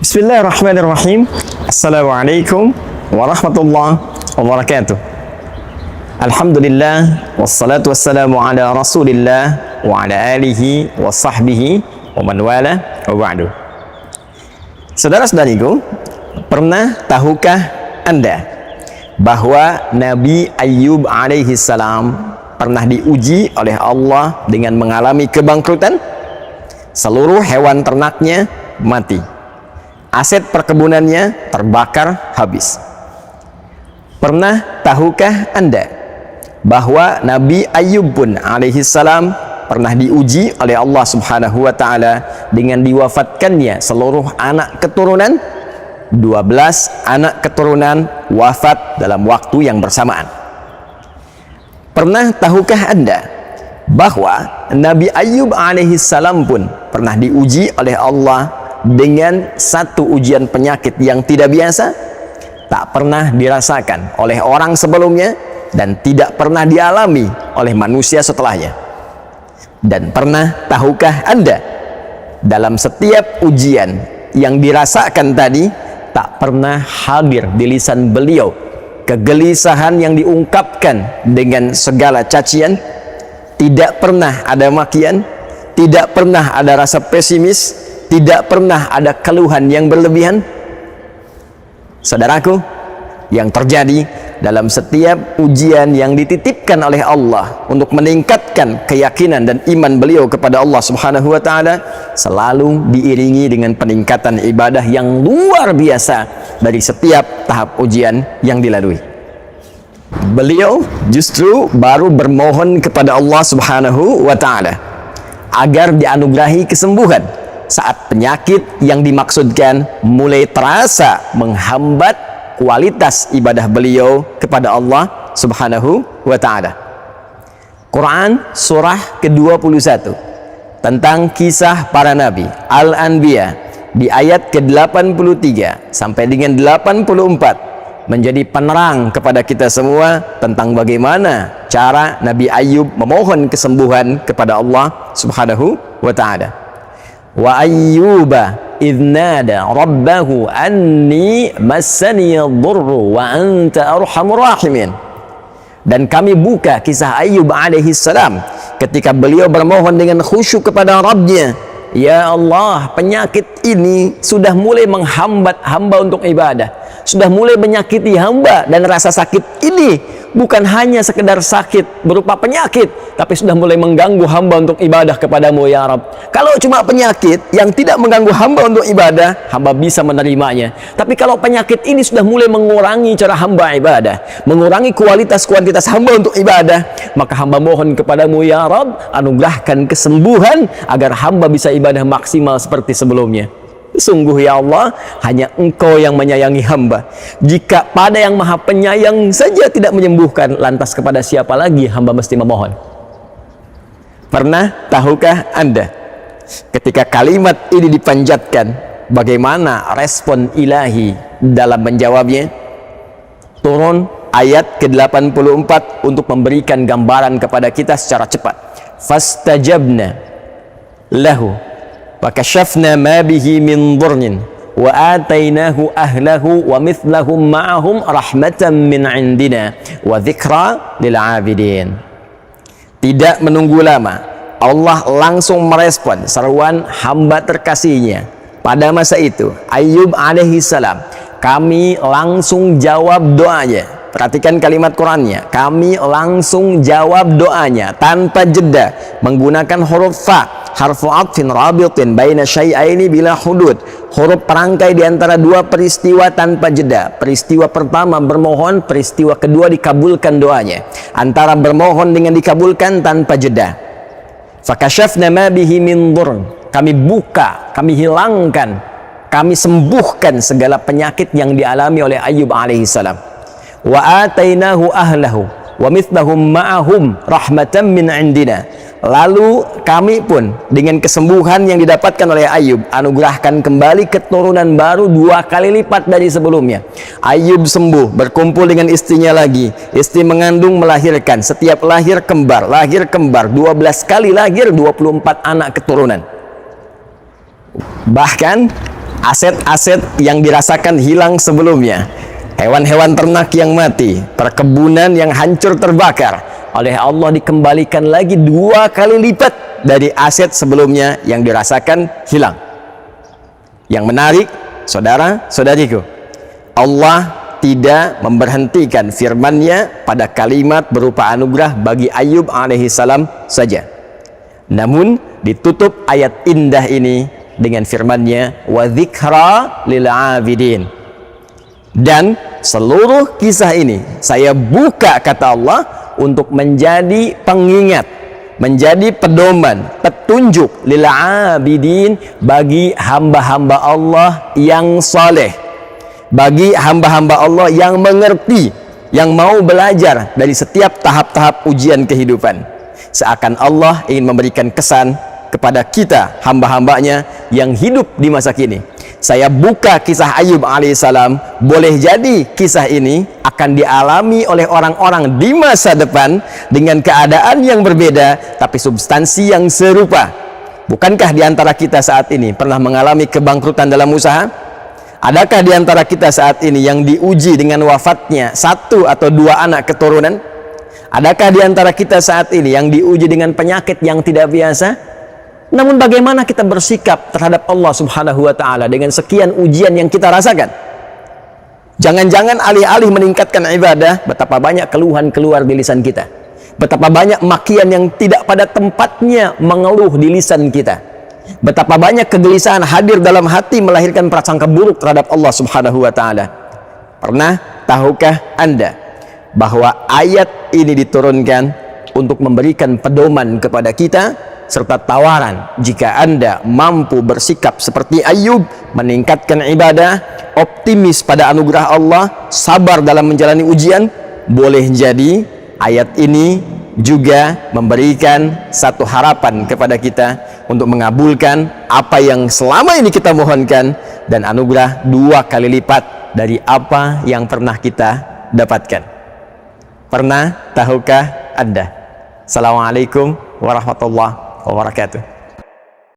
Bismillahirrahmanirrahim. Assalamualaikum warahmatullahi wabarakatuh. Alhamdulillah wassalatu wassalamu ala Rasulillah wa ala alihi wa sahbihi wa man wala wa ba'du. Saudara-saudariku, pernah tahukah Anda bahwa Nabi Ayyub alaihi salam pernah diuji oleh Allah dengan mengalami kebangkrutan? Seluruh hewan ternaknya mati. Aset perkebunannya terbakar habis. Pernah tahukah Anda bahwa Nabi Ayyub pun alaihi salam pernah diuji oleh Allah Subhanahu wa taala dengan diwafatkannya seluruh anak keturunan? 12 anak keturunan wafat dalam waktu yang bersamaan. Pernah tahukah Anda bahwa Nabi Ayyub alaihi salam pun pernah diuji oleh Allah dengan satu ujian penyakit yang tidak biasa, tak pernah dirasakan oleh orang sebelumnya dan tidak pernah dialami oleh manusia setelahnya. Dan pernah tahukah Anda, dalam setiap ujian yang dirasakan tadi, tak pernah hadir di lisan beliau kegelisahan yang diungkapkan dengan segala cacian, tidak pernah ada makian, tidak pernah ada rasa pesimis, tidak pernah ada keluhan yang berlebihan. Saudaraku, yang terjadi dalam setiap ujian yang dititipkan oleh Allah untuk meningkatkan keyakinan dan iman beliau kepada Allah Subhanahu wa taala selalu diiringi dengan peningkatan ibadah yang luar biasa dari setiap tahap ujian yang dilalui. Beliau justru baru bermohon kepada Allah Subhanahu wa taala agar dianugerahi kesembuhan saat penyakit yang dimaksudkan mulai terasa menghambat kualitas ibadah beliau kepada Allah Subhanahu wa taala. Quran surah ke-21 tentang kisah para nabi Al-Anbiya di ayat ke-83 sampai dengan 84 menjadi penerang kepada kita semua tentang bagaimana cara Nabi Ayyub memohon kesembuhan kepada Allah Subhanahu wa taala. Wa ayyuba idh nada rabbahu anni massani dhurru wa anta arhamur rahimin. Dan kami buka kisah Ayyub alaihi salam ketika beliau bermohon dengan khusyuk kepada Rabbnya, ya Allah, penyakit ini sudah mulai menghambat hamba untuk ibadah, sudah mulai menyakiti hamba, dan rasa sakit ini bukan hanya sekedar sakit berupa penyakit, tapi sudah mulai mengganggu hamba untuk ibadah kepadamu ya Rabb. Kalau cuma penyakit yang tidak mengganggu hamba untuk ibadah, hamba bisa menerimanya. Tapi kalau penyakit ini sudah mulai mengurangi cara hamba ibadah, mengurangi kuantitas hamba untuk ibadah, maka hamba mohon kepadamu ya Rabb, anugerahkan kesembuhan agar hamba bisa ibadah maksimal seperti sebelumnya. Sungguh ya Allah, hanya Engkau yang menyayangi hamba. Jika pada yang maha penyayang saja tidak menyembuhkan, lantas kepada siapa lagi hamba mesti memohon? Pernah tahukah Anda ketika kalimat ini dipanjatkan, bagaimana respon ilahi dalam menjawabnya? Turun ayat ke-84 untuk memberikan gambaran kepada kita secara cepat. Fastajabna lahu wa kashafna ma bihi min dhurrin wa atainahu ahlahu wa mithlahum ma'ahum rahmatan min indina wa dzikra lil 'abidin. Tidak menunggu lama, Allah langsung merespon seruan hamba terkasihnya. Pada masa itu Ayyub alaihi salam, kami langsung jawab doanya. Perhatikan kalimat Qurannya, kami langsung jawab doanya tanpa jeda menggunakan huruf fa, harfu atfin rabitin baina syai'aini bila hudud, huruf perangkai di antara dua peristiwa tanpa jeda. Peristiwa pertama bermohon, peristiwa kedua dikabulkan doanya. Antara bermohon dengan dikabulkan tanpa jeda. Fakashafna ma bihi min dhurr, kami buka, kami hilangkan, kami sembuhkan segala penyakit yang dialami oleh Ayyub alaihi salam. Wa atainahu ahlahu wa mithlahum ma'ahum rahmatan min indina. Lalu kami pun dengan kesembuhan yang didapatkan oleh Ayyub anugerahkan kembali keturunan baru 2 kali lipat dari sebelumnya. Ayyub sembuh, berkumpul dengan istrinya lagi, istri mengandung, melahirkan, setiap lahir kembar, 12 kali lahir, 24 anak keturunan. Bahkan aset-aset yang dirasakan hilang sebelumnya, hewan-hewan ternak yang mati, perkebunan yang hancur terbakar, oleh Allah dikembalikan lagi 2 kali lipat dari aset sebelumnya yang dirasakan hilang. Yang menarik, saudara-saudariku, Allah tidak memberhentikan firman-Nya pada kalimat berupa anugerah bagi Ayub alaihissalam saja. Namun ditutup ayat indah ini dengan firman-Nya, wa dzikra lil abidin. Dan seluruh kisah ini saya buka, kata Allah, untuk menjadi pengingat, menjadi pedoman, petunjuk lil abidin, bagi hamba-hamba Allah yang saleh, bagi hamba-hamba Allah yang mengerti, yang mau belajar dari setiap tahap-tahap ujian kehidupan. Seakan Allah ingin memberikan kesan kepada kita, hamba-hambanya yang hidup di masa kini. Saya buka kisah Ayub alaihissalam, boleh jadi kisah ini akan dialami oleh orang-orang di masa depan dengan keadaan yang berbeda, tapi substansi yang serupa. Bukankah di antara kita saat ini pernah mengalami kebangkrutan dalam usaha? Adakah di antara kita saat ini yang diuji dengan wafatnya 1 atau 2 anak keturunan? Adakah di antara kita saat ini yang diuji dengan penyakit yang tidak biasa? Namun bagaimana kita bersikap terhadap Allah Subhanahu wa Ta'ala dengan sekian ujian yang kita rasakan? Jangan-jangan alih-alih meningkatkan ibadah, betapa banyak keluhan keluar di lisan kita, betapa banyak makian yang tidak pada tempatnya mengeluh di lisan kita, betapa banyak kegelisahan hadir dalam hati melahirkan prasangka buruk terhadap Allah Subhanahu wa Ta'ala. Pernah tahukah Anda bahwa ayat ini diturunkan untuk memberikan pedoman kepada kita, serta tawaran jika Anda mampu bersikap seperti Ayub, meningkatkan ibadah, optimis pada anugerah Allah, sabar dalam menjalani ujian? Boleh jadi ayat ini juga memberikan satu harapan kepada kita untuk mengabulkan apa yang selama ini kita mohonkan, dan anugerah 2 kali lipat dari apa yang pernah kita dapatkan. Pernah tahukah Anda? Assalamualaikum warahmatullahi wabarakatuh.